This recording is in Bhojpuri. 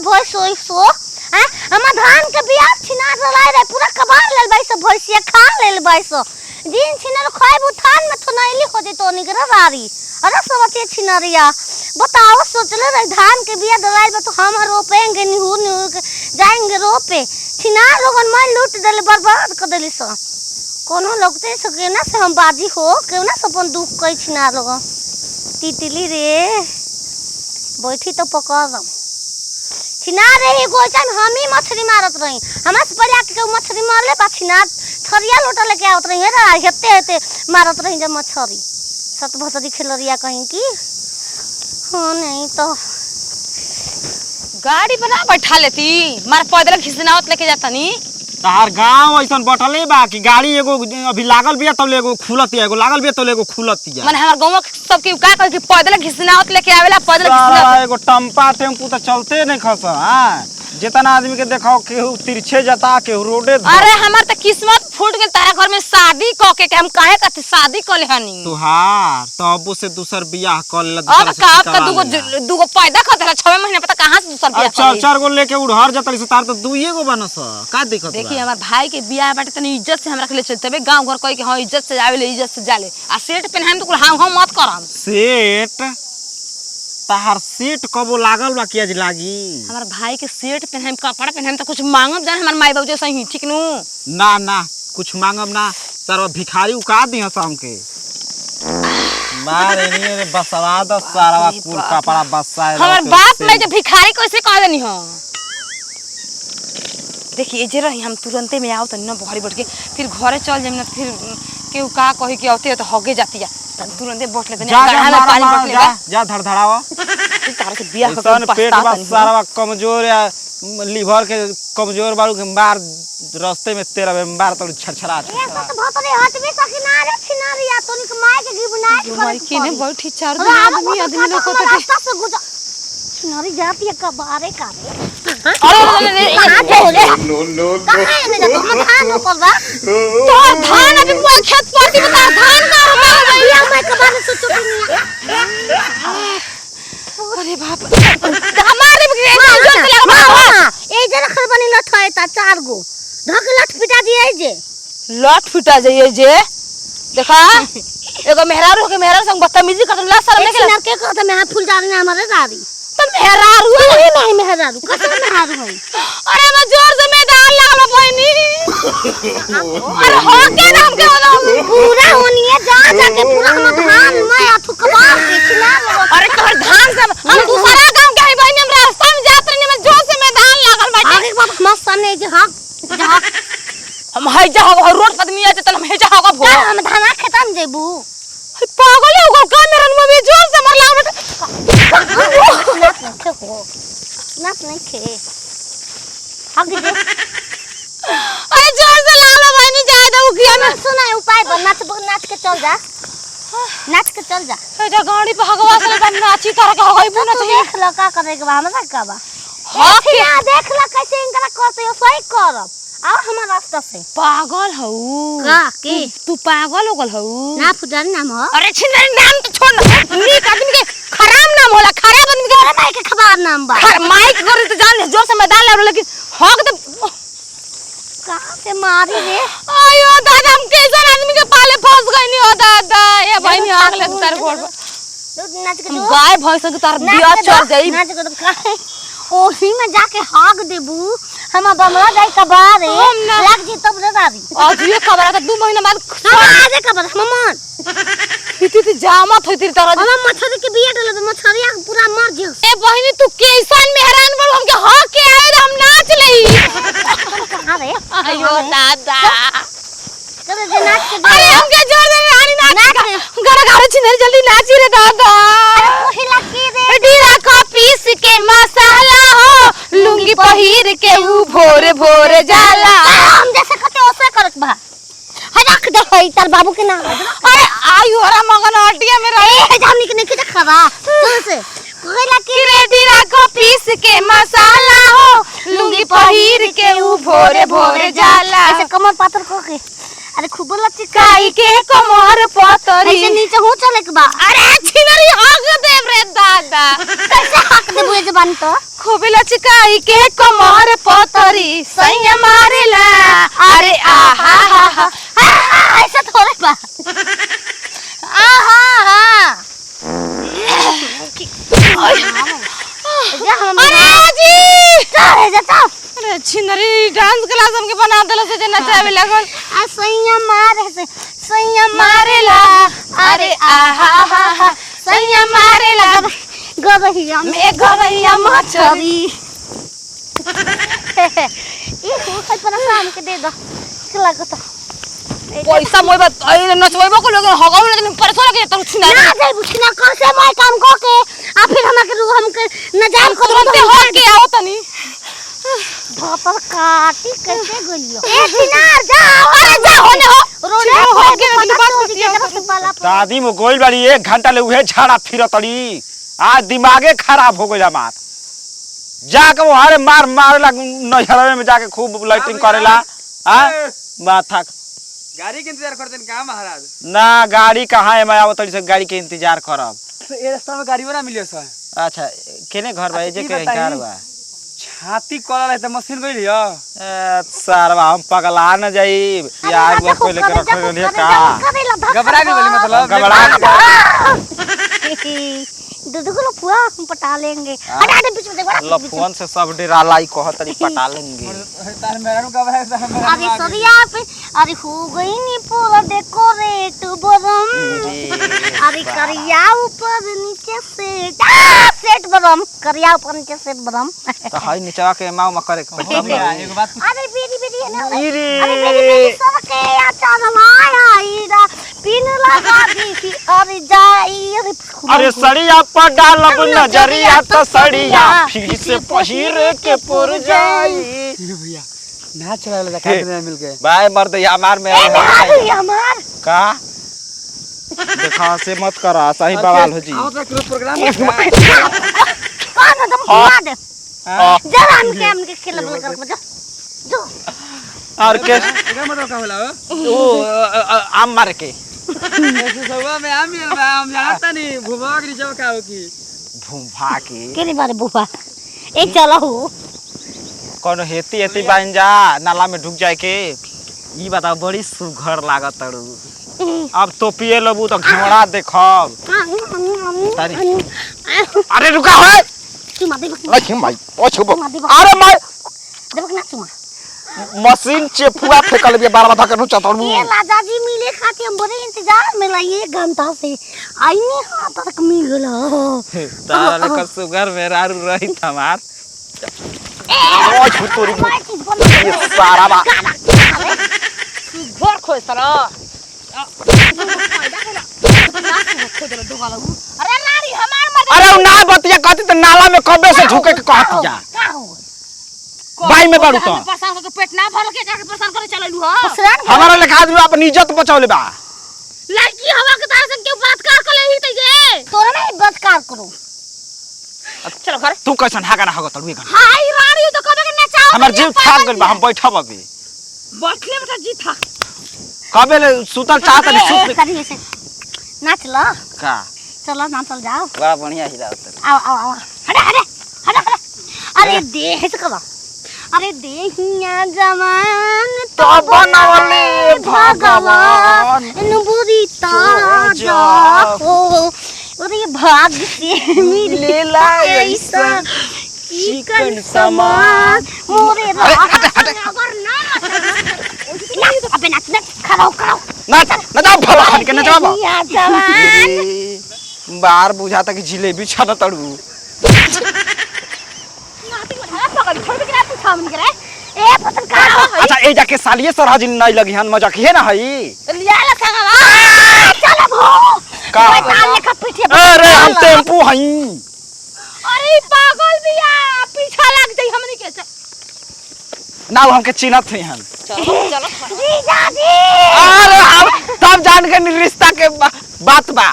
भैंसो हैं हम धान के बिया छिना रलाय रे पूरा कबार लेल बैसो भैंसिया खा लेल बैसो दिन छिनर खाइबू थान में तो नैली हो जतो निगरा रारी अरे सबते छिनरिया बताओ सोचले रे धान के बिया डराई बा तो हम रोपेंगे निहुर निहुर जाएंगे रोपे छिना लोगन मैं लूट देले बर्बाद कर देली स कोनो लगते सके ना से हम बाजी हो केउ ना सपन दुख कई छिना लोग तितली रे बैठी तो पकड़ छिना रे एगो टाइम हम ही मछली मारत रही हमरा से पहले के मछली मारले बा छिना थरिया लोटा लेके आवत रही रे हेते हेते मारत रही जब मछली सत भसरी खेलरिया कहीं की हां नहीं तो गाड़ी बना बैठा लेती मार पैदल खिसनावत लेके जाता नी तार गांव ऐसन बटले बा कि गाड़ी एगो अभी लागल बिया तब एगो खुलतिया एगो लागल बिया तब एगो खुलतिया माने हमर गांव सब के का कह कि पैदल घिसनावत लेके आवेला पैदल घिसनावत एगो टंपा टेम्पू त चलते नहीं खस हां जितना आदमी के देखो केहू तिरछे जाता केहू रोडे अरे हमर त किस्मत फूट गेल तारा घर में शादी क के हम काहे कथि शादी क ले हनी तुहार तब से दूसर बियाह कर ले अब का अब दुगो पैदा ख देला 6 महीने पता कहां से दूसर बियाह चार चार गो लेके उड़हर जतली से तार तो दुइये गो बनस का दिक्कत देखी हमर भाई के बियाह बाटे तनी इज्जत से हमरा के ले चलते बे गांव घर कह के हां इज्जत से आवेले इज्जत से जाले आ सेट पहन हम तो हां मत करम सेट तार सेट कबो लागल बा कि आज लागी हमर भाई के सेट पहन हम कपड़ा पहन हम तो कुछ मांगब जान हमर माई बाबू सही ठीक नु ना ना कुछ मांगब ना तार भिखारी उका दिह शाम के मार एनी बसवा द सारा कुल कपड़ा बसाए हमर बाप में जे भिखारी कैसे कह देनी हो देखिए जे रही हम तुरंते में आओ तनी ना बहरी बैठ के फिर घरे चल जाम ना फिर केहू का कहि के औते तो हगे जातिया तुरंते बैठ लेते गढ़ा में पानी बैठ ले जा धड़धड़ावा तार के बियाह के सन पेट बस सारा कमजोर या लीवर के कमजोर बारू के मार रास्ते में तेरा में मार तो छरछरा ये तो बहुत रे हट भी सकिना रे छिनारिया तोनी के माय के गिबनाई माई के ने बैठी चार आदमी लोग को रास्ता से गुजर छिनारी जाती है कबारे का अरे कहां चले नो कहां ने जा तुम धान कर बा तो धान अभी पूरा खेत पड़ती बता धान का भैया मैं कबारे से छुट्टी नहीं अरे बाप हमारे भी जोर से लगा ए जरा खर बनी लठ है ता 4 गो धक लठ पिटा दिए जे लठ पिटा जाइए जे देखा एगो मेहरारू के मेहरारू संग बदतमीजी करत ला शर्म नहीं के के कहत मैं फूल डालने हमारे दादी तो मेहरारू नहीं मेहरारू कसम मेहरारू है अरे मैं जोर से मैदान लागल बहनी अरे हो के नाम के होला पूरा होनिए जा जाके पूरा हम धान मैं अथु कबार के छिना अरे तोहर धान से हम दूसरा गांव के है बहनी हम रास्ता में जात रही में जोर से मैदान लागल बाटे आगे बात मस्त सामने जे हां जहां हम है जा रोड पर मिया त हम है जा होगा भो हम धाना खेता में जेबू पागल हो गल कैमरा में भी जोर से मार लागल नाच नहीं खे आगे जो अरे जोर से लागल बहनी जा दो किया में सुना उपाय नाच के चल जा नाच के चल जा ए जा गाड़ी पे हगवा से हम नाची तरह के होई बुना चाहिए देख ल का करे के बा हमरा का बा हां के देख ल कैसे इनकरा करते हो सही करब आओ हमार रास्ता से पागल हऊ का के तू पागल हो गल हऊ ना फुटान नाम हो अरे छिनारी नाम तो छोड़ ना नीक आदमी के खराब नाम होला खराब आदमी के अरे माई के खबर नाम बा माइक करे तो जान जोर से मैदान ले लेकिन हक दे कहां से मारी रे आयो दादा हम कैसन आदमी के पाले फंस गइनी हो दादा ये बहनी आग ले तार घर पर नाच के हम गाय भैंस के तार बिया चढ़ जाई नाच के काहे ओही में जाके हाग देबू हम बमला जाई कबारे लग जी तब रे दादी आज ये खबर है 2 महीना बाद आजे खबर हमन इति जामत होई तेरी तरह हम मछली के बिया डले तो मछरिया पूरा मर जे ए बहनी तू कैसन मेहरान बड़ हमके हक के आए हम नाच लई कहां रे आयो दादा चल जे नाच के अरे हमके जोर दे रानी नाच घर घर छिनल जल्दी नाची रे दादा ओही लकी रे डीरा का पीस के मसाला हो लुंगी पहिर के ऊ भोरे भोरे जाला हम जैसे कते ओसे करत बा रख दे होई तार बाबू के नाम अरे आयु हरा मगन हटिया में रही ए जानी के नहीं खबा चल से कोई लकी रे डीरा का पीस के मसाला हो लुंगी पहिर के ऊ भोरे भोरे जाला ऐसे कमर पातर को के अरे खूब लचका काई के कमर पतरी ऐसे नीचे हो चले के बा अरे छिनरी हक देव रे दादा कैसे हक देबू ये जबान तो खूब लचकाई के कमर पतरी सैया मारेला अरे आहा हा हा ऐसे थोड़े बा आहा अरे जी चल जा चल अरे छिनरी डांस क्लास हमके बना देला से जे नचावे लागल आ सैया मारे से सैया मारेला अरे आहा हा हा सैया मारेला गबहिया मैं गवैया मछरी ये हो है पर शाम के दे दो के लागत पैसा मोय बात अरे नचवेबो को लोग हगाव ने परसो लगे तो छिना ना जाई बुझना कैसे मैं काम को के आ फिर हमके न जान को तुरंत हो के आओ तनी धोतर काटी कैसे गलियो ए सिनार जा अरे जा होने हो रोने हो के ना बात करतिया दादी मो गोइल बाड़ी 1 घंटा ले उहे झाड़ा फिरतड़ी आज दिमागे खराब हो गइल हमार जाके वहारे मार लग नहरवे में जाके खूब लाइटिंग करेला हां माथा गाड़ी के इंतजार करते हैं का महाराज ना गाड़ी कहाँ है मैं आवतड़ी से गाड़ी के इंतजार करब ए रास्ता में गाड़ी ना मिलियो सर अच्छा केने घर बा जे अच्छा, के ई बताई। घर बा छाती कॉलर है त मशीन गइल लियो सारवा हम पगला न जाई यार वो पहले के रख लिया का घबरा गइल बोली मतलब घबरा दुदुगलो पुआ हम पटा लेंगे हटा हट बीच में देख लफुन से सब डेरा लाई कहतरी पटा लेंगे तार मेरा नु घबरा अरे सरिया पे अरे हो गई नी पूरा डेकोरेट बरम अरे करिया ऊपर नीचे सेट बरम करिया ऊपर नीचे सेट बरम तो हाय नीचवा के माऊ करे एगो बात पूछ अरे बेरी है ना इरे अरे बेरी सबके अच्छा माया इरा पिन लगा दी थी अरे जाई अरे सड़िया पर डालब नजरिया तो सड़िया फिर से पहिर के पुर जाई भैया नाच चला ले का मिल गए बाय मर्द या मार में हमार का देखा से मत करा सही बवाल हो जी आओ तो प्रोग्राम कौन दम घुमा दे जरा हमके खेल बोल कर बजा जो और के एका मतलब का होला ओ आम मार के ऐसे सवा में आम मिल बा हम जानता नहीं भूभा के नीचे का हो की भूभा के केरे बारे बुफा ए चलो हो कौन हेती हेती बन जा नाला में ढुक जाए के ई बताओ बड़ी सुघर लागत तड़ू अब तो पिए लबू तो घोड़ा देखब अरे रुका है चुमा दे अरे माई ओ छुबो चुमा दे अरे माई देबक ना चुमा मशीन चेपुआ फेकल बिया 12 बता के चतड़ू ये लाजा जी मिले खाती हम बड़े इंतजार में लाई 1 घंटा से आई नहीं हां तक मिल गला तारा कर सुगर में रारू रही हमार ओ छुतोरी ये सारा बा घर खोज तरा अरे नारी हमार मत अरे ना बतिया कहती तो नाला में कबे से ढुके के कहती जा का हो बाई में बाड़ू तो परेशान के पेट ना भर के जाके परेशान करे चललू ह हमारा लेखा आदमी अपन इज्जत बचावले बा लड़की हवा के तरह से क्यों बलात्कार कर लेही त ये तोरा नहीं बलात्कार करो चलो घर तू कैसन हागा ना हागा तड़ू गन हाय रानी तो कबे के नचाओ हमर जीव थाक गइल बा हम बैठब अभी बैठले में जी था कबे ले सुतल चाहत नहीं सुत करिए से नाच लो का चलो नाचल जाओ बड़ा बढ़िया हिला उतर आओ आओ आओ हटा अरे देह से कबा अरे देहिया जवान तो बनवले भगवान बुरी ताजा हो अरे भाग्य से मिले ऐसा चिकन समान मोरे रात अगर ना अबे नाच नाच खड़ा हो ना ना भला खन के ना जाबा देहिया जवान बाहर बुझाता कि जिलेबी छाना तड़ू ए पत्रकार अच्छा ए जाके सालिए सरहजी नहीं लगी हन मजा के ना हई लिया ला संगवा चल भो का ताले का पीठे अरे हम टेम्पू हई अरे पागल बिया पीछा लग जाई हमनी के ना हमके चिन्हत हई हन चलो चलो जीजा जी अरे हम तब जान के रिश्ता के बात बा